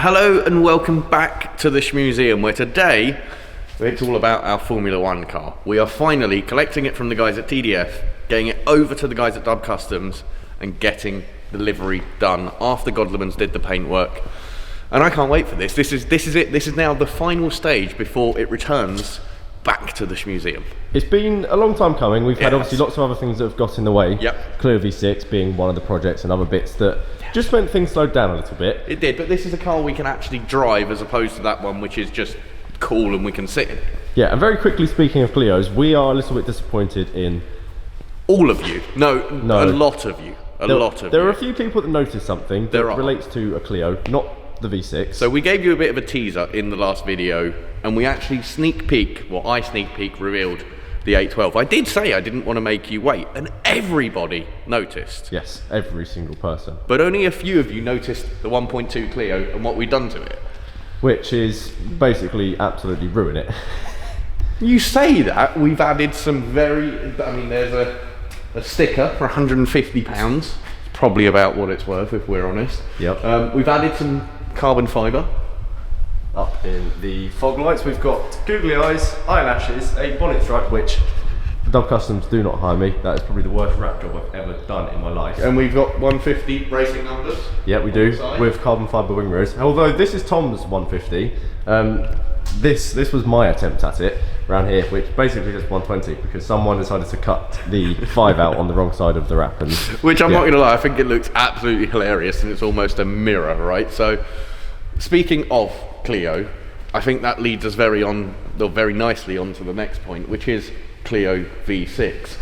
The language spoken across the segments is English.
Hello and welcome back to the Shmuseum, where today it's all about our Formula 1 car. We are finally collecting it from the guys at TDF, getting it over to the guys at Dub Customs and getting the livery done after Godlemans did the paintwork. And I can't wait for this. This is it. This is now the final stage before it returns back to the Shmuseum. It's been a long time coming. We've had obviously lots of other things that have got in the way. Yep. Clio V6 being one of the projects and other bits that just meant things slowed down a little bit. It did, but this is a car we can actually drive as opposed to that one which is just cool and we can sit in. Yeah, and very quickly, speaking of Clios, we are a little bit disappointed in... All of you. No. A lot of you. There are a few people that noticed something that relates to a Clio, not the V6. So we gave you a bit of a teaser in the last video, and we actually I sneak peek revealed the 812. I did say I didn't want to make you wait, and everybody noticed. Yes, every single person. But only a few of you noticed the 1.2 Clio and what we've done to it. Which is basically absolutely ruin it. You say that, we've added some there's a sticker for £150. It's probably about what it's worth if we're honest. Yep. We've added some carbon fibre. Up in the fog lights we've got googly eyes, eyelashes, a bonnet stripe, which Dub Customs do not hire me. That is probably the worst wrap job I've ever done in my life. And we've got 150 racing numbers. Yeah, we do, with carbon fibre wing mirrors. Although this is Tom's 150. This was my attempt at it around here, which basically just 120 because someone decided to cut the 5 out on the wrong side of the wrap. And, which I'm not going to lie, I think it looks absolutely hilarious and it's almost a mirror, right? So, speaking of Clio, I think that leads us very nicely on to the next point, which is Clio V6.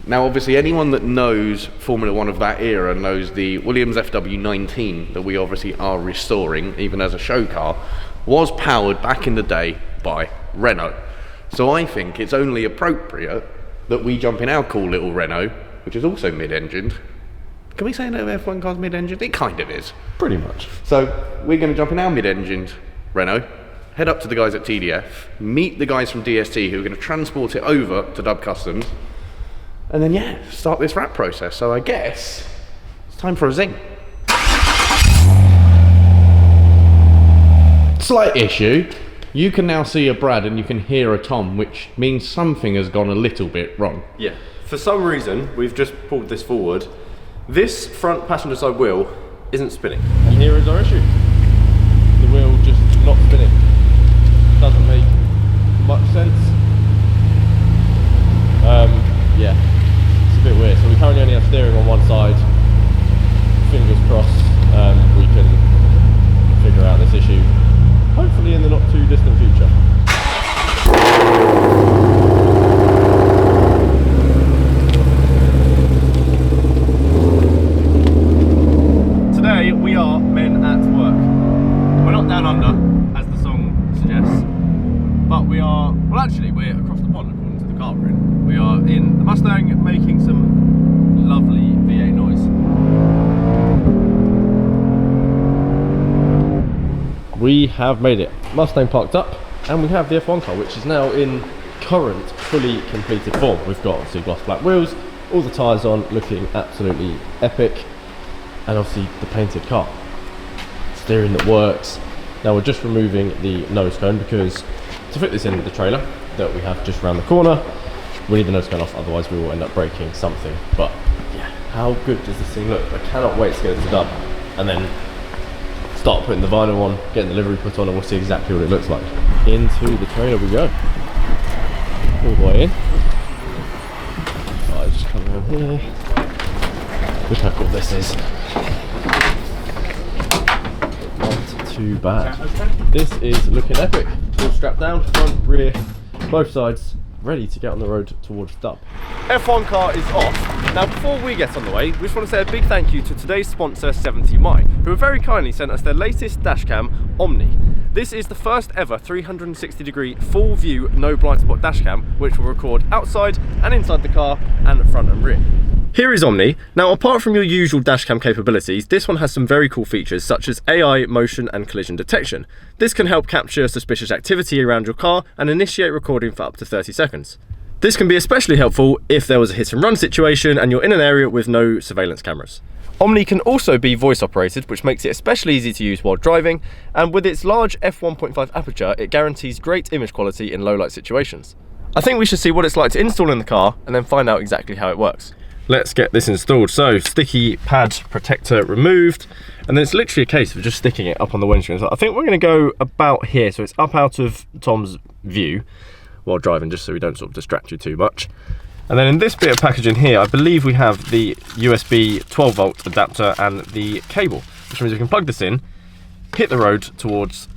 Now obviously anyone that knows Formula 1 of that era knows the Williams FW19 that we obviously are restoring, even as a show car, was powered back in the day by Renault. So I think it's only appropriate that we jump in our cool little Renault, which is also mid-engined. Can we say no F1 car's mid-engined? It kind of is. Pretty much. So we're going to jump in our mid-engined Renault, head up to the guys at TDF, meet the guys from DST who are going to transport it over to Dub Customs, and then start this wrap process. So I guess it's time for a zing. Slight issue. You can now see a Brad and you can hear a Tom, which means something has gone a little bit wrong. Yeah. For some reason, we've just pulled this forward. This front passenger side wheel isn't spinning. And here is our issue. The wheel just not spinning. Doesn't make much sense. Yeah, it's a bit weird. So we currently only have steering on one side. Fingers crossed we can figure out this issue, hopefully in the not too distant future. Today we are men at work. We're not down under, as the song suggests, but we are, well actually we're across the pond according to the car we're in. We are in the Mustang making some lovely V8 noise. We have made it. Mustang parked up, and we have the F1 car, which is now in current, fully completed form. We've got obviously gloss black wheels, all the tyres on, looking absolutely epic, and obviously the painted car. Steering that works. Now we're just removing the nose cone because to fit this in the trailer that we have just around the corner, we need the nose cone off, otherwise we will end up breaking something. But yeah, how good does this thing look? I cannot wait to get it to Dub and then start putting the vinyl on, getting the livery put on, and we'll see exactly what it looks like. Into the trailer we go. All the way in. I'll just come around here. Look how cool this is. Not too bad. This is looking epic. All strapped down, front, rear, both sides, ready to get on the road towards Dub. F1 car is off. Now before we get on the way, we just want to say a big thank you to today's sponsor 70mi, who have very kindly sent us their latest dashcam, Omni. This is the first ever 360 degree full view no blind spot dashcam, which will record outside and inside the car and front and rear. Here is Omni. Now apart from your usual dashcam capabilities, this one has some very cool features such as AI, motion and collision detection. This can help capture suspicious activity around your car and initiate recording for up to 30 seconds. This can be especially helpful if there was a hit and run situation and you're in an area with no surveillance cameras. Omni can also be voice operated, which makes it especially easy to use while driving, and with its large f1.5 aperture, it guarantees great image quality in low light situations. I think we should see what it's like to install in the car and then find out exactly how it works. Let's get this installed. So, sticky pad protector removed, and then it's literally a case of just sticking it up on the windscreen. So I think we're going to go about here, so it's up out of Tom's view while driving, just so we don't sort of distract you too much. And then in this bit of packaging here, I believe we have the USB 12 volt adapter and the cable, which means we can plug this in, hit the road towards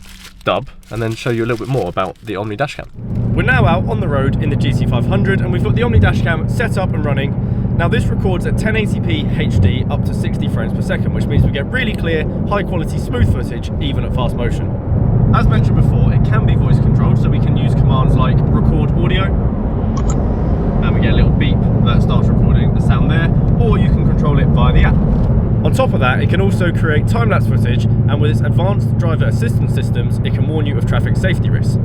Dub, and then show you a little bit more about the Omni Dash Cam. We're now out on the road in the GT500, and we've got the Omni Dash Cam set up and running. Now this records at 1080p HD up to 60 frames per second, which means we get really clear, high quality smooth footage, even at fast motion. As mentioned before, it can be voice controlled, so we can use commands like record audio, and we get a little beep that starts recording the sound there, or you can control it via the app. On top of that, it can also create time-lapse footage, and with its advanced driver assistance systems, it can warn you of traffic safety risks.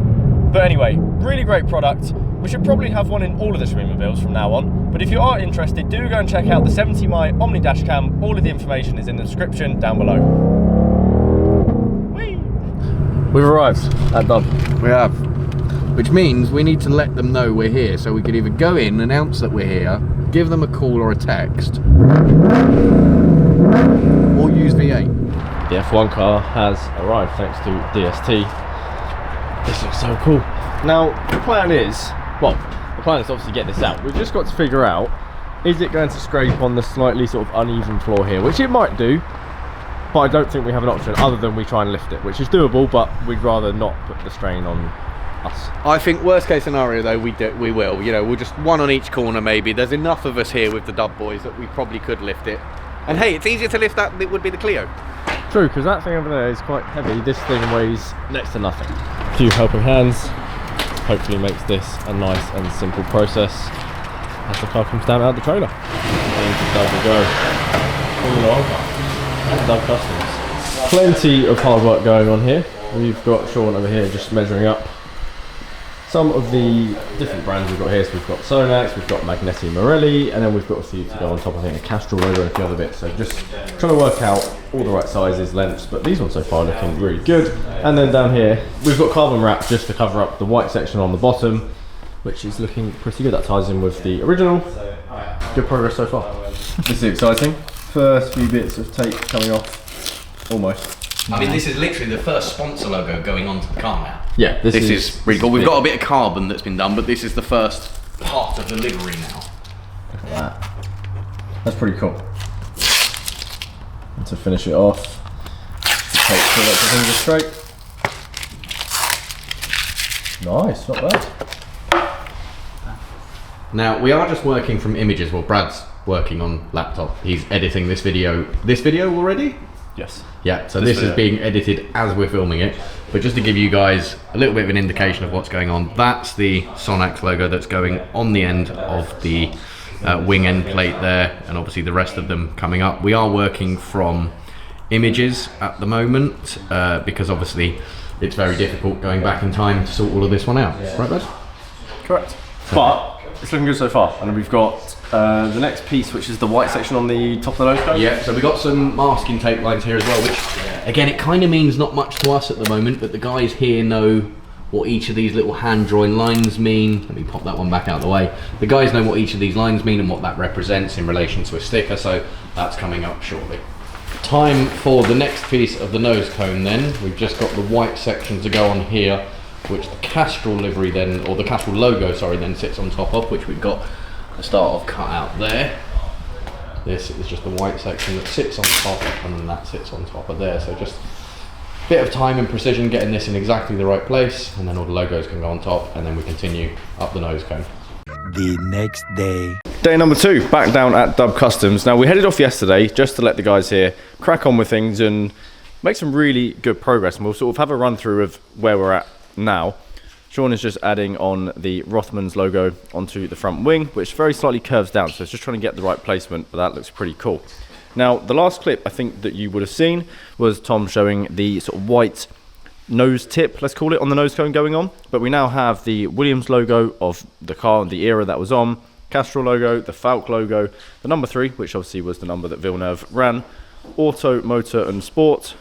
But anyway, really great product. We should probably have one in all of the Shmee150's from now on, but if you are interested, do go and check out the 70mm Omni Dash Cam. All of the information is in the description down below. Whee! We've arrived at Dub. We have. Which means we need to let them know we're here, so we could either go in, announce that we're here, give them a call or a text, or use V8. The F1 car has arrived thanks to DST. This looks so cool. Now, the plan is obviously get this out. We've just got to figure out, is it going to scrape on the slightly sort of uneven floor here, which it might do, but I don't think we have an option other than we try and lift it, which is doable, but we'd rather not put the strain on us. I think worst case scenario though, we will. You know, we'll just one on each corner maybe. There's enough of us here with the Dub boys that we probably could lift it. And hey, it's easier to lift that than it would be the Clio. True, because that thing over there is quite heavy. This thing weighs next to nothing. A few helping hands hopefully makes this a nice and simple process as the car comes down out of the trailer. Into Dub we go. Dub Customs. Plenty of hard work going on here. We've got Sean over here just measuring up some of the different brands we've got here. So we've got Sonax, we've got Magneti Morelli, and then we've got a few to go on top, I think a Castrol logo and a few other bits. So just trying to work out all the right sizes, lengths, but these ones so far looking really good. And then down here, we've got carbon wrap just to cover up the white section on the bottom, which is looking pretty good. That ties in with the original. Good progress so far. This is exciting. First few bits of tape coming off, almost. I mean, this is literally the first sponsor logo going onto the car now. Yeah, this is really cool. We've got a bit of carbon that's been done, but this is the first part of the livery now. Look at that. That's pretty cool. And to finish it off, take so that the things are straight. Nice, not bad. Now, we are just working from images. Well, Brad's working on laptop. He's editing this video. This video already? Yes. Yeah, so this is being edited as we're filming it. But just to give you guys a little bit of an indication of what's going on, that's the Sonax logo that's going on the end of the wing end plate there, and obviously the rest of them coming up. We are working from images at the moment because obviously it's very difficult going back in time to sort all of this one out. Right, Bud? Correct. But it's looking good so far, and we've got the next piece, which is the white section on the top of the nose cone. Yeah, so we've got some masking tape lines here as well, which again, it kind of means not much to us at the moment, but the guys here know what each of these little hand-drawn lines mean. Let me pop that one back out of the way. The guys know what each of these lines mean and what that represents in relation to a sticker, so that's coming up shortly. Time for the next piece of the nose cone then. We've just got the white section to go on here, which the Castrol livery then, or the Castrol logo, sorry, then sits on top of, which we've got a start of cut out there. This is just the white section that sits on top, and then that sits on top of there. So just a bit of time and precision getting this in exactly the right place, and then all the logos can go on top, and then we continue up the nose cone. The next day. Day number 2, back down at Dub Customs. Now we headed off yesterday just to let the guys here crack on with things and make some really good progress, and we'll sort of have a run through of where we're at now. Sean is just adding on the Rothmans logo onto the front wing, which very slightly curves down, so it's just trying to get the right placement, but that looks pretty cool. Now, the last clip I think that you would have seen was Tom showing the sort of white nose tip, let's call it, on the nose cone going on, but we now have the Williams logo of the car and the era that was on Castrol logo, the Falk logo, the number 3, which obviously was the number that Villeneuve ran, Auto, Motor and Sport,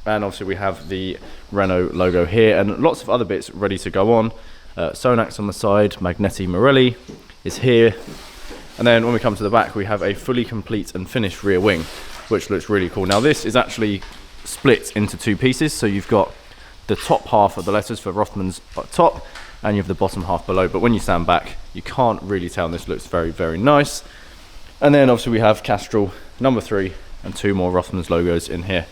and obviously we have the Renault logo here, and lots of other bits ready to go on. Sonax on the side, Magneti Marelli is here, and then when we come to the back we have a fully complete and finished rear wing, which looks really cool. Now this is actually split into 2 pieces, so you've got the top half of the letters for Rothmans at top, and you have the bottom half below, but when you stand back you can't really tell, and this looks very, very nice. And then obviously we have Castrol number 3 and 2 more Rothmans logos in here.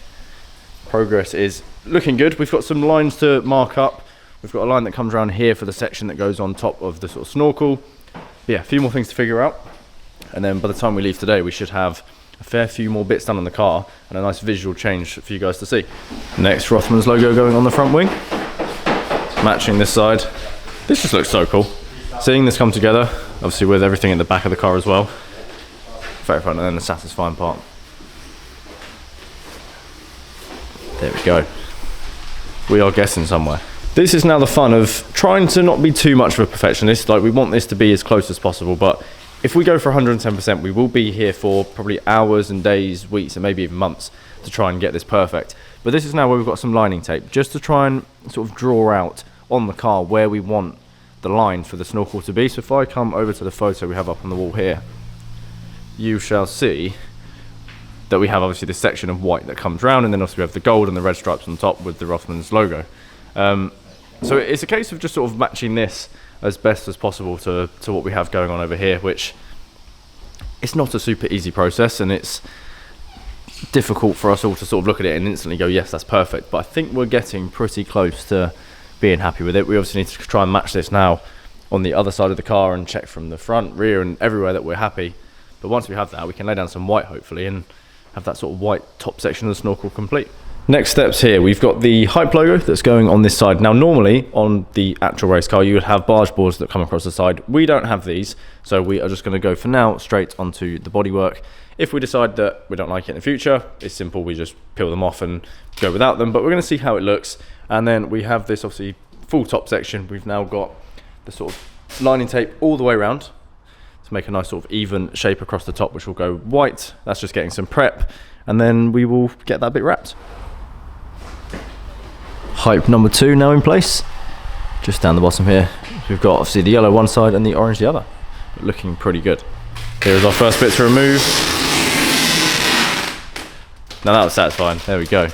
Progress is looking good. We've got some lines to mark up. We've got a line that comes around here for the section that goes on top of the sort of snorkel. But yeah, a few more things to figure out, and then by the time we leave today we should have a fair few more bits done on the car and a nice visual change for you guys to see. Next, Rothmans logo going on the front wing, matching this side. This just looks so cool. Seeing this come together, obviously with everything in the back of the car as well. Very fun, and then the satisfying part. There we go. We are getting somewhere. This is now the fun of trying to not be too much of a perfectionist. Like, we want this to be as close as possible, but if we go for 110%, we will be here for probably hours and days, weeks, and maybe even months to try and get this perfect. But this is now where we've got some lining tape, just to try and sort of draw out on the car where we want the line for the snorkel to be. So if I come over to the photo we have up on the wall here, you shall see that we have obviously this section of white that comes round, and then also we have the gold and the red stripes on top with the Rothmans logo. So it's a case of just sort of matching this as best as possible to what we have going on over here, which it's not a super easy process, and it's difficult for us all to sort of look at it and instantly go, yes, that's perfect. But I think we're getting pretty close to being happy with it. We obviously need to try and match this now on the other side of the car and check from the front, rear and everywhere that we're happy. But once we have that, we can lay down some white hopefully and have that sort of white top section of the snorkel complete. Next steps here, we've got the Hype logo that's going on this side. Now normally on the actual race car you would have barge boards that come across the side. We don't have these, so we are just going to go for now straight onto the bodywork. If we decide that we don't like it in the future, it's simple, we just peel them off and go without them, but we're going to see how it looks. And then we have this obviously full top section. We've now got the sort of lining tape all the way around to make a nice sort of even shape across the top, which will go white. That's just getting some prep, and then we will get that bit wrapped. Hype number 2 now in place, just down the bottom here. We've got obviously the yellow one side and the orange the other, looking pretty good. Here's our first bit to remove. Now that was satisfying, there we go.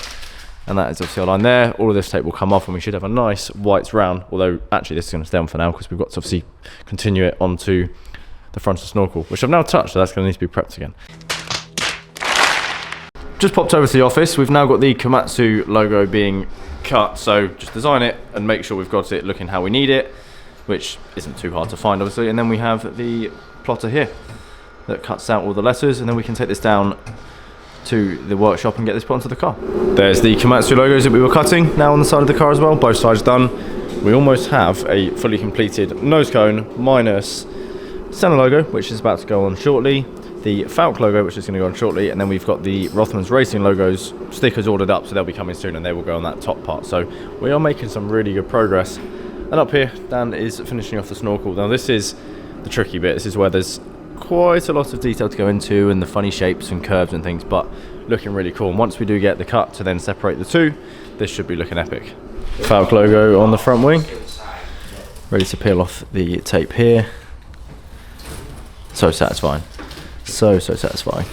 And that is obviously our line there. All of this tape will come off and we should have a nice white round, although actually this is going to stay on for now because we've got to obviously continue it onto the front of the snorkel, which I've now touched, so that's going to need to be prepped again. Just popped over to the office. We've now got the Komatsu logo being cut, so just design it and make sure we've got it looking how we need it, which isn't too hard to find obviously. And then we have the plotter here that cuts out all the letters, and then we can take this down to the workshop and get this put onto the car. There's the Komatsu logos that we were cutting now on the side of the car as well, both sides done. We almost have a fully completed nose cone minus center logo, which is about to go on shortly, the Falk logo, which is going to go on shortly, and then we've got the Rothmans Racing logos stickers ordered up, so they'll be coming soon and they will go on that top part. So we are making some really good progress. And up here, Dan is finishing off the snorkel. Now this is the tricky bit. This is where there's quite a lot of detail to go into and the funny shapes and curves and things, but looking really cool. And once we do get the cut to then separate the two, this should be looking epic. Falk logo on the front wing, ready to peel off the tape here. So satisfying, so satisfying.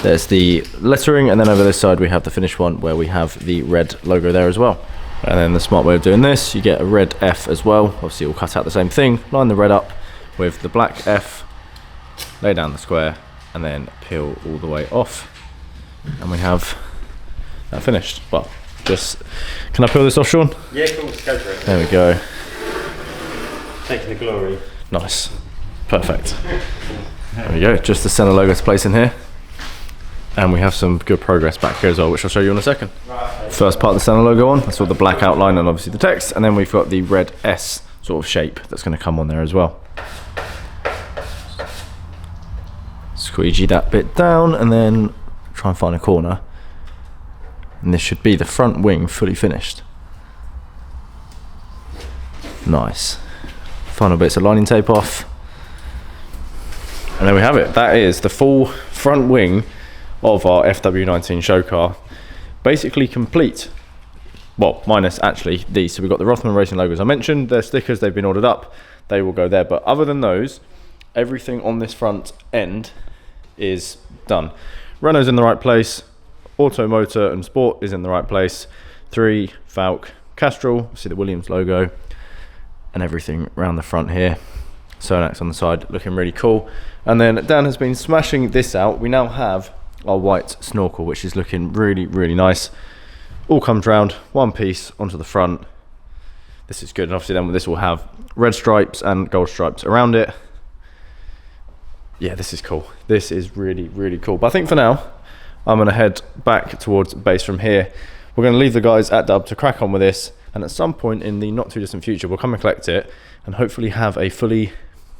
There's the lettering, and then over this side we have the finished one where we have the red logo there as well. And then the smart way of doing this, you get a red F as well. Obviously we'll cut out the same thing, line the red up with the black F, lay down the square, and then peel all the way off, and we have that finished. Well, just, can I peel this off, Sean? Yeah, cool, let's go for it. There we go. Taking the glory. Nice, perfect. There we go, just the center logo to place in here. And we have some good progress back here as well, which I'll show you in a second. Right. First part of the center logo on, that's all the black outline and obviously the text, and then we've got the red S sort of shape that's going to come on there as well. Squeegee that bit down and then try and find a corner, and this should be the front wing fully finished. Nice. Final bits of lining tape off. And there we have it. That is the full front wing of our FW19 show car. Basically complete. Well, minus actually these. So we've got the Rothman Racing logos I mentioned. Their stickers, they've been ordered up. They will go there. But other than those, everything on this front end is done. Renault's in the right place. Auto, motor and sport is in the right place. 3, Falk, Castrol, see the Williams logo. And everything around the front here. Sonax on the side, looking really cool. And then Dan has been smashing this out. We now have our white snorkel, which is looking really, really nice. All comes round, one piece onto the front. This is good, and obviously then this will have red stripes and gold stripes around it. Yeah, this is cool. This is really, really cool. But I think for now, I'm gonna head back towards base from here. We're gonna leave the guys at Dub to crack on with this, and at some point in the not too distant future, we'll come and collect it and hopefully have a fully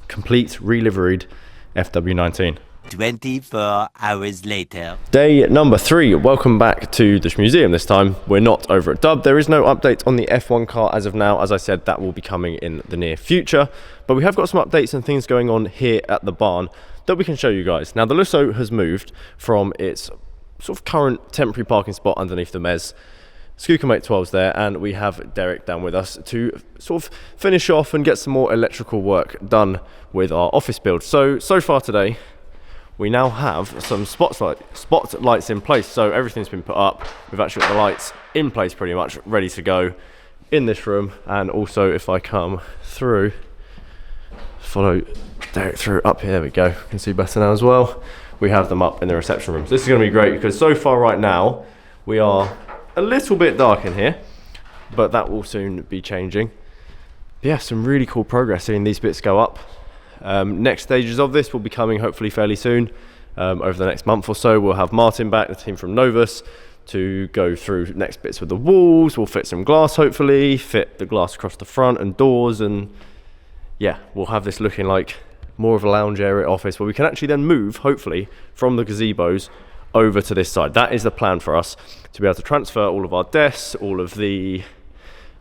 complete re-liveried FW19. 24 hours later. Day number 3. Welcome back to the Shmuseum. This time we're not over at Dub. There is no update on the F1 car as of now. As I said, that will be coming in the near future. But we have got some updates and things going on here at the barn that we can show you guys. Now the Lusso has moved from its sort of current temporary parking spot underneath the Mez. Skookamate 12's there, and we have Derek down with us to sort of finish off and get some more electrical work done with our office build. So far today, we now have some spotlights in place. So everything's been put up. We've actually got the lights in place pretty much, ready to go in this room. And also if I come through, follow Derek through up here, there we go. You can see better now as well. We have them up in the reception rooms. This is gonna be great because so far right now, we are a little bit dark in here, but that will soon be changing. Yeah, some really cool progress seeing these bits go up. Next stages of this will be coming hopefully fairly soon. Over the next month or so, we'll have Martin back, the team from Novus, to go through next bits with the walls. We'll fit some glass hopefully, fit the glass across the front and doors, and yeah, we'll have this looking like more of a lounge area office where we can actually then move, hopefully, from the gazebos over to this side. That is the plan for us, to be able to transfer all of our desks, all of the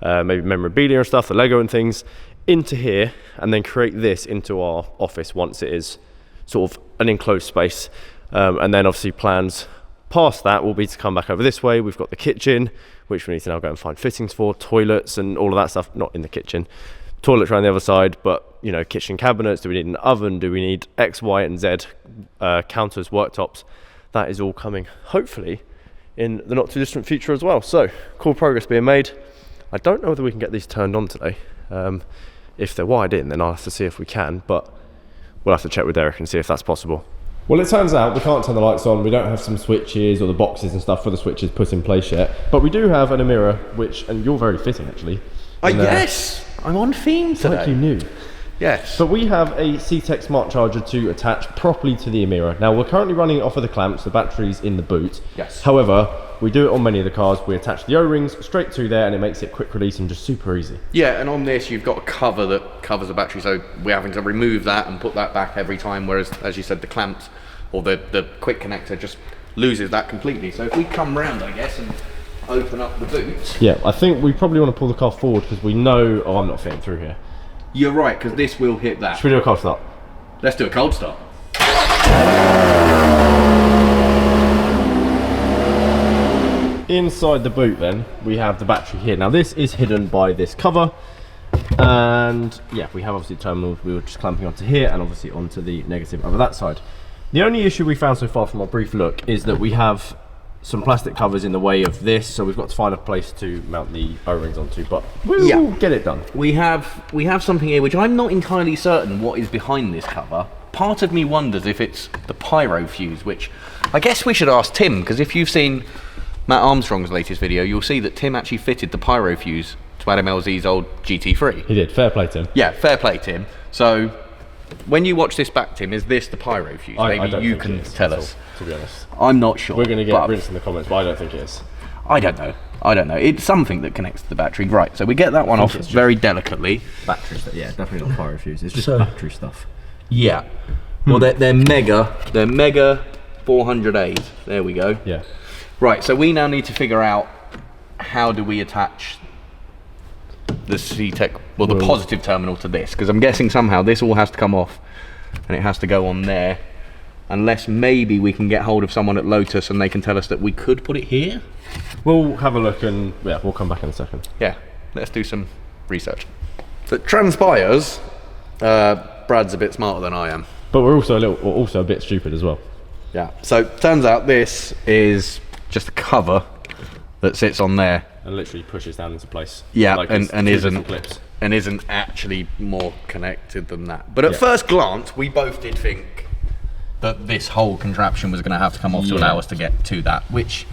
maybe memorabilia and stuff, the Lego and things, into here, and then create this into our office once it is sort of an enclosed space. And then obviously plans past that will be to come back over this way. We've got the kitchen, which we need to now go and find fittings for, toilets and all of that stuff, not in the kitchen. Toilets around the other side, but you know, kitchen cabinets, do we need an oven, do we need X, Y and Z counters, worktops? That is all coming hopefully in the not too distant future as well. So cool progress being made. I don't know whether we can get these turned on today. If they're wired in, then I'll have to see if we can, but we'll have to check with Derek and see if that's possible. Well, it turns out we can't turn the lights on. We don't have some switches or the boxes and stuff for the switches put in place yet, but we do have an Amira, which, and you're very fitting actually. Yes, I'm on theme today. Like you knew. Yes. But we have a CTEK smart charger to attach properly to the Amira. Now we're currently running it off of the clamps, the battery's in the boot. Yes. However, we do it on many of the cars. We attach the O-rings straight to there and it makes it quick release and just super easy. Yeah, and on this you've got a cover that covers the battery, so we're having to remove that and put that back every time, whereas as you said, the clamps or the quick connector just loses that completely. So if we come round, I guess, and open up the boot. Yeah, I think we probably want to pull the car forward because we know, oh, I'm not fitting through here. You're right, because this will hit that. Should we do a cold start? Let's do a cold start. Inside the boot then, we have the battery here. Now this is hidden by this cover. And yeah, we have obviously terminals we were just clamping onto here and obviously onto the negative over that side. The only issue we found so far from our brief look is that we have some plastic covers in the way of this, so we've got to find a place to mount the O-rings onto, but we'll get it done. We have something here which I'm not entirely certain what is behind this cover. Part of me wonders if it's the pyro fuse, which I guess we should ask Tim, because if you've seen Matt Armstrong's latest video, you'll see that Tim actually fitted the pyro fuse to Adam LZ's old GT3. He did, fair play Tim. Yeah, fair play Tim. So when you watch this back, Tim, is this the pyro fuse? Maybe you can tell us. To be honest, I'm not sure. We're going to get rinsed in the comments, but I don't think it is. I don't know. It's something that connects to the battery. Right, so we get that one off very delicately. Battery stuff, yeah, definitely not pyro fuse. It's just battery stuff. Yeah. Well, they're mega 400As. There we go. Yeah. Right, so we now need to figure out how do we attach the CTEK, well, the positive terminal to this, because I'm guessing somehow this all has to come off and it has to go on there. Unless maybe we can get hold of someone at Lotus and they can tell us that we could put it here. We'll have a look and yeah, we'll come back in a second. Yeah, let's do some research. That transpires, Brad's a bit smarter than I am. But we're also a bit stupid as well. Yeah, so turns out this is just a cover that sits on there. And literally pushes down into place. Yeah, like and isn't actually more connected than that. But at first glance, we both did think that this whole contraption was going to have to come off to allow us to get to that, which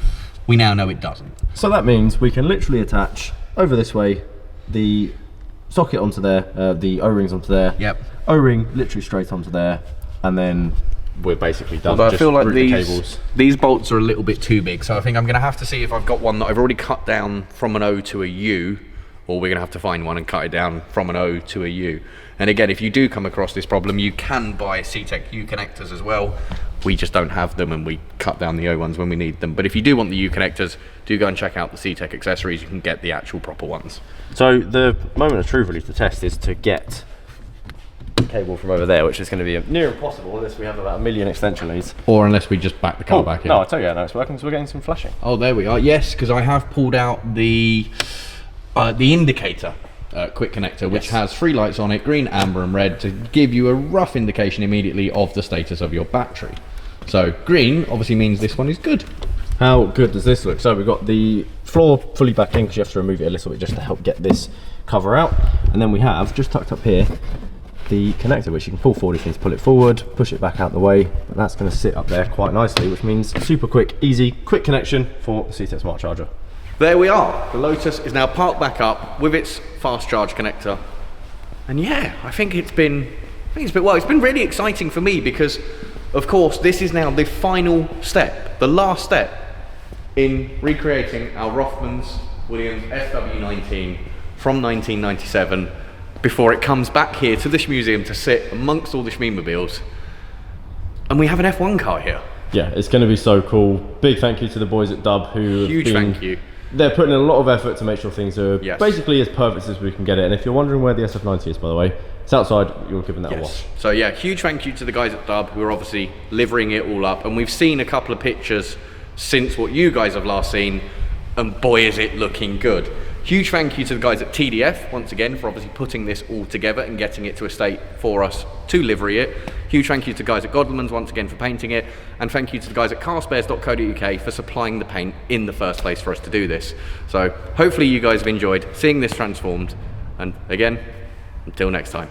we now know it doesn't. So that means we can literally attach over this way the socket onto there, the O-rings onto there. Yep. O-ring literally straight onto there, and then we're basically done. Although I feel like the these bolts are a little bit too big, so I think I'm going to have to see if I've got one that I've already cut down from an O to a U, or we're going to have to find one and cut it down from an O to a U. And again, if you do come across this problem, you can buy CTEK U connectors as well. We just don't have them, and we cut down the O ones when we need them. But if you do want the U connectors, do go and check out the CTEK accessories. You can get the actual proper ones. So the moment of truth really to test is to get cable from over there, which is going to be near impossible unless we have about 1 million extension leads. Or unless we just back the car back in. No, I'll tell you how no, it's working, so we're getting some flashing. Oh, there we are. Yes, because I have pulled out the indicator quick connector, which has 3 lights on it, green, amber and red, to give you a rough indication immediately of the status of your battery. So green obviously means this one is good. How good does this look? So we've got the floor fully back in, because you have to remove it a little bit just to help get this cover out. And then we have, just tucked up here, the connector, which you can pull forward if you need to pull it forward, push it back out the way. But that's going to sit up there quite nicely, which means super quick, easy, quick connection for the CTEK Smart Charger. There we are. The Lotus is now parked back up with its fast charge connector. And yeah, I think it's been really exciting for me, because of course this is now the final step, the last step in recreating our Rothmans Williams FW19 from 1997 before it comes back here to the Shmuseum to sit amongst all the Shmee150's. And we have an F1 car here. Yeah, it's going to be so cool. Big thank you to the boys at Dub who Huge thank you. They're putting in a lot of effort to make sure things are basically as perfect as we can get it. And if you're wondering where the SF90 is, by the way, it's outside. You're giving that a wash. So yeah, huge thank you to the guys at Dub who are obviously liverying it all up. And we've seen a couple of pictures since what you guys have last seen, and boy is it looking good. Huge thank you to the guys at TDF once again for obviously putting this all together and getting it to a state for us to livery it. Huge thank you to the guys at Godlemans once again for painting it, and thank you to the guys at carspares.co.uk for supplying the paint in the first place for us to do this. So hopefully you guys have enjoyed seeing this transformed, and again, until next time.